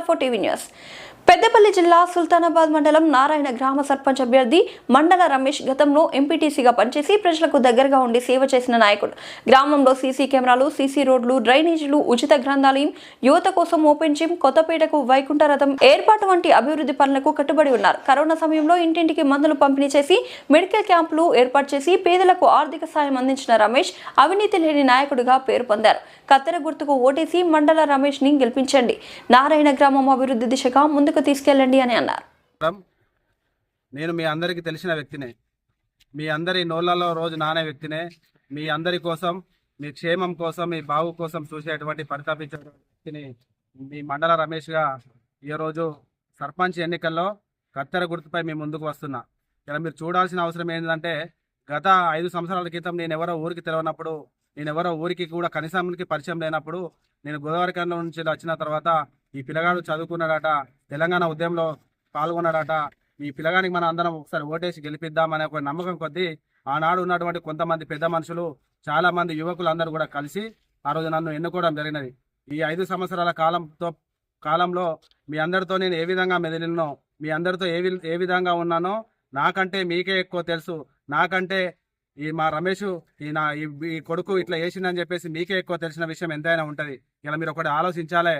Star 4 TV news. Peddapalli జిల్లా సుల్తానాబాద్ మండలం నారాయణ గ్రామ సర్పంచ్ అభ్యర్థి మండల రమేష్ గతంలో ఎంపీటీసీగా పనిచేసి ప్రజలకు దగ్గరగా ఉండి సేవ చేసిన నాయకుడు. గ్రామంలో సీసీ కెమెరాలు, సీసీ రోడ్లు, డ్రైనేజీలు, ఉచిత గ్రంథాలయం, యువత కోసం ఓపెన్ జిమ్, కొత్తపేటకు వైకుంఠ రథం ఏర్పాటు వంటి అభివృద్ధి పనులకు కట్టుబడి ఉన్నారు. కరోనా సమయంలో ఇంటింటికి మందులు పంపిణీ చేసి మెడికల్ క్యాంపులు ఏర్పాటు చేసి పేదలకు ఆర్థిక సాయం అందించిన రమేష్ అవినీతి లేని నాయకుడిగా పేరు పొందారు. కత్తెర గుర్తుకు ఓటేసి మండల రమేష్ ని గెలిపించండి, నారాయణ గ్రామం అభివృద్ధి దిశగా ముందుకు తీసుకెళ్లండి అని అన్నారు. నేను మీ అందరికీ తెలిసిన వ్యక్తినే, మీ అందరి నోళ్లలో రోజు నానే వ్యక్తినే. మీ అందరి కోసం, మీ క్షేమం కోసం, మీ బావు కోసం చూసేటువంటి పరితాపించే వ్యక్తిని మీ మండల రమేష్గా ఈరోజు సర్పంచ్ ఎన్నికల్లో కత్తెర గుర్తుపై మీ ముందుకు వస్తున్నా. ఇలా మీరు చూడాల్సిన అవసరం ఏంటంటే, గత 5 సంవత్సరాల క్రితం నేను ఎవరో ఊరికి తెలియనప్పుడు, నేను ఎవరో ఊరికి కూడా కనీసానికి పరిచయం లేనప్పుడు, నేను గోదావరిఖండం నుంచి వచ్చిన తర్వాత ఈ పిల్లగాడు చదువుకున్నాడట, తెలంగాణ ఉద్యమంలో పాల్గొన్నాడట, ఈ పిల్లగానికి మనం అందరం ఒకసారి ఓటేసి గెలిపిద్దామనే ఒక నమ్మకం కొద్దీ ఆనాడు ఉన్నటువంటి కొంతమంది పెద్ద మనుషులు, చాలామంది యువకులు అందరూ కూడా కలిసి ఆ రోజు నన్ను ఎన్నుకోవడం జరిగినది. ఈ 5 సంవత్సరాల కాలంలో మీ అందరితో నేను ఏ విధంగా మెదిలినో, మీ అందరితో ఏ విధంగా ఉన్నానో నాకంటే మీకే ఎక్కువ తెలుసు. నాకంటే ఈ మా రమేష్ ఈ కొడుకు ఇట్లా వేసిందని చెప్పేసి మీకే ఎక్కువ తెలిసిన విషయం ఎంతైనా ఉంటుంది. ఇలా మీరు ఒకటి ఆలోచించాలి.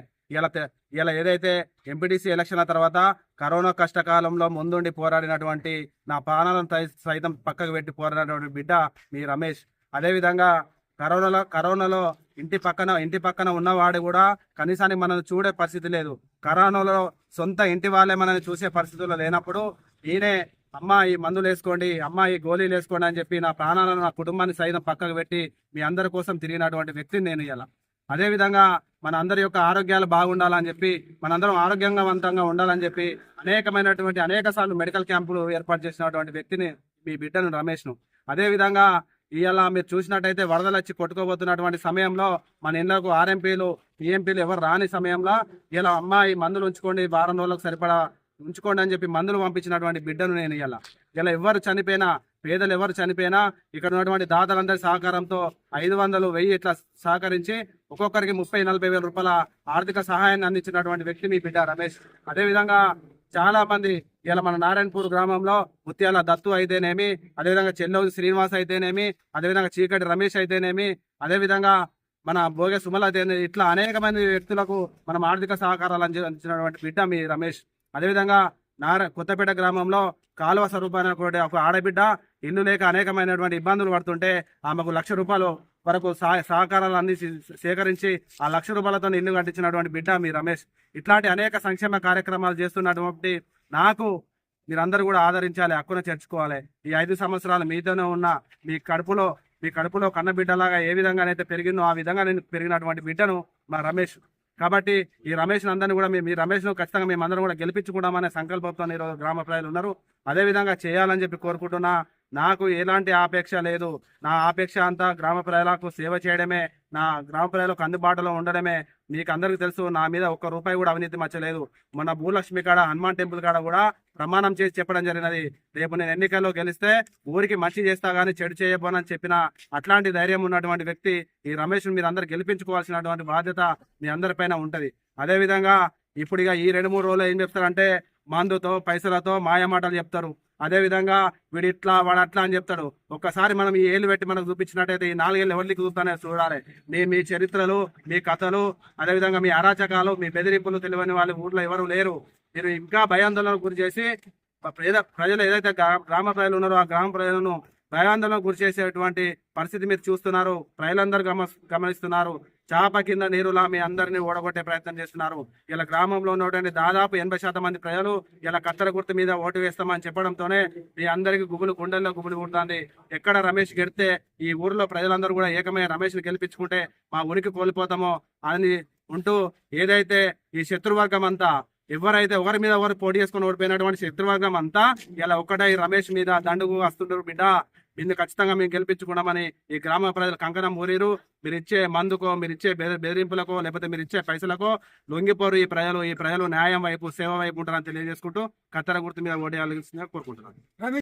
ఇలా ఏదైతే ఎంపీటీసీ ఎలక్షన్ల తర్వాత కరోనా కష్టకాలంలో ముందుండి పోరాడినటువంటి, నా ప్రాణాలను సైతం పక్కకు పెట్టి పోరాడినటువంటి బిడ్డ మీ రమేష్. అదేవిధంగా కరోనాలో ఇంటి పక్కన ఉన్నవాడు కూడా కనీసానికి మనల్ని చూడే పరిస్థితి లేదు. కరోనాలో సొంత ఇంటి వాళ్ళే మనల్ని చూసే పరిస్థితుల్లో లేనప్పుడు ఈయనే అమ్మ ఈ మందులు వేసుకోండి, అమ్మ ఈ గోళీలు వేసుకోండి అని చెప్పి నా ప్రాణాలను, నా కుటుంబాన్ని సైతం పక్కకు పెట్టి మీ అందరి కోసం తిరిగినటువంటి వ్యక్తిని నేను ఇలా. అదేవిధంగా మన అందరి యొక్క ఆరోగ్యాలు బాగుండాలని చెప్పి, మనందరం ఆరోగ్యవంతంగా ఉండాలని చెప్పి అనేక సార్లు మెడికల్ క్యాంపులు ఏర్పాటు చేసినటువంటి వ్యక్తిని మీ బిడ్డను రమేష్ను. అదేవిధంగా ఇలా మీరు చూసినట్టయితే వరదలు వచ్చి కొట్టుకోబోతున్నటువంటి సమయంలో మన ఇళ్లకు ఆర్ఎంపీలు, పిఎంపీలు ఎవరు రాని సమయంలో ఇలా అమ్మ ఈ మందులు ఉంచుకోండి, వారం రోజులకు సరిపడా ఉంచుకోండి అని చెప్పి మందులు పంపించినటువంటి బిడ్డను నేను ఇలా ఎవరు చనిపోయినా, పేదలు ఎవరు చనిపోయినా ఇక్కడ ఉన్నటువంటి దాతలందరి సహకారంతో 500, 1000 ఇట్లా సహకరించి ఒక్కొక్కరికి 30-40 వేల రూపాయల ఆర్థిక సహాయాన్ని అందించినటువంటి వ్యక్తి మీ బిడ్డ రమేష్. అదేవిధంగా చాలా మంది ఇలా మన నారాయణపూర్ గ్రామంలో ముత్యాల దత్తు అయితేనేమి, అదేవిధంగా చెల్లౌజు శ్రీనివాస్ అయితేనేమి, అదేవిధంగా చీకటి రమేష్ అయితేనేమి, అదేవిధంగా మన భోగే సుమల అయితేనేమి, ఇట్లా అనేక మంది వ్యక్తులకు మనం ఆర్థిక సహకారాలు అందించినటువంటి బిడ్డ మీ రమేష్. అదేవిధంగా కొత్తపేట గ్రామంలో కాలువ స్వరూపాన ఒక ఆడబిడ్డ ఇల్లు లేక అనేకమైనటువంటి ఇబ్బందులు పడుతుంటే ఆమెకు ₹1,00,000 వరకు సహకారాలు సేకరించి ఆ ₹1,00,000తో ఇల్లు కట్టించినటువంటి బిడ్డ మీ రమేష్. ఇట్లాంటి అనేక సంక్షేమ కార్యక్రమాలు చేస్తున్నటువంటి నాకు మీరందరూ కూడా ఆదరించాలి, హక్కున చేర్చుకోవాలి. ఈ 5 సంవత్సరాలు మీతోనే ఉన్న మీ కడుపులో కన్నబిడ్డలాగా ఏ విధంగానైతే పెరిగిందో ఆ విధంగా నేను పెరిగినటువంటి బిడ్డను మా రమేష్. కాబట్టి ఈ రమేష్ అందరినీ కూడా మీ రమేష్ను ఖచ్చితంగా మేమందరం కూడా గెలిపించుకుంటామనే సంకల్పంతో ఈరోజు గ్రామ ప్రజలు ఉన్నారు. అదేవిధంగా చేయాలని చెప్పి కోరుకుంటున్నా. నాకు ఎలాంటి ఆపేక్ష లేదు. నా ఆపేక్ష అంతా గ్రామ ప్రజలకు సేవ చేయడమే, నా గ్రామ ప్రజలకు అందుబాటులో ఉండడమే. మీకు అందరికీ తెలుసు, నా మీద ₹1 కూడా అవినీతి మచ్చలేదు. మొన్న భూలక్ష్మి కాడ, హనుమాన్ టెంపుల్ కాడ కూడా ప్రమాణం చేసి చెప్పడం జరిగినది, రేపు నేను ఎన్నికల్లో గెలిస్తే ఊరికి మంచి చేస్తా కానీ చెడు చేయబోనని చెప్పిన అట్లాంటి ధైర్యం ఉన్నటువంటి వ్యక్తి ఈ రమేష్. మీరు అందరు గెలిపించుకోవాల్సినటువంటి బాధ్యత మీ అందరిపైన ఉంటది. అదేవిధంగా ఇప్పుడు ఈ 2-3 రోజులు ఏం చెప్తారంటే మందుతో, పైసలతో మాయమాటలు చెప్తారు. అదేవిధంగా వీడు ఇట్లా వాడు అట్లా అని చెప్తాడు. ఒక్కసారి మనం ఈ ఏళ్ళు పెట్టి మనకు చూపించినట్టయితే ఈ 4 ఏళ్ళు ఎవరికి చూస్తానే చూడాలి. మీ చరిత్రలు, మీ కథలు, అదేవిధంగా మీ అరాచకాలు, మీ బెదిరింపులు తెలియని వాళ్ళు ఊర్లో ఎవరు లేరు. మీరు ఇంకా భయాందోళనకు గురి చేసి ప్రజలు ఏదైతే గ్రామ ప్రజలు ఉన్నారో ఆ గ్రామ ప్రజలను భయాందోళనకు గురి చేసేటువంటి పరిస్థితి మీరు చూస్తున్నారు. ప్రజలందరూ గమనిస్తున్నారు. చాప కింద నీరులా మీ అందరినీ ఓడగొట్టే ప్రయత్నం చేస్తున్నారు. ఇలా గ్రామంలో ఉన్నటువంటి దాదాపు 80% మంది ప్రజలు ఇలా కత్తెర గుర్తు మీద ఓటు వేస్తామని చెప్పడంతోనే మీ అందరికీ గుండెల్లో గుబులు ఉంటుంది. ఎక్కడ రమేష్ గెలిస్తే ఈ ఊరిలో ప్రజలందరూ కూడా ఏకమైన రమేష్ని గెలిపించుకుంటే మా ఉనికి కోల్పోతామో అని ఉంటూ, ఏదైతే ఈ శత్రువర్గం అంతా ఎవరైతే ఒకరి మీద ఒకరు పోటీ చేసుకుని ఓడిపోయినటువంటి శత్రువర్గం అంతా ఇలా ఒక్కటై రమేష్ మీద దండుగు వస్తుంటారు. బిడ్డ దీన్ని ఖచ్చితంగా మేము గెలిపించుకున్నామని ఈ గ్రామ ప్రజలు కంకణం ఊరిరు. మీరు ఇచ్చే మందుకో, మీరు ఇచ్చే బెదిరింపులకో, లేకపోతే మీరు ఇచ్చే పైసలకో లొంగిపోరు. ఈ ప్రజలు న్యాయం వైపు, సేవ వైపు ఉంటారని తెలియజేసుకుంటూ కత్తెర గుర్తు మీద ఓటేయాల్సిందిగా కోరుకుంటున్నాను.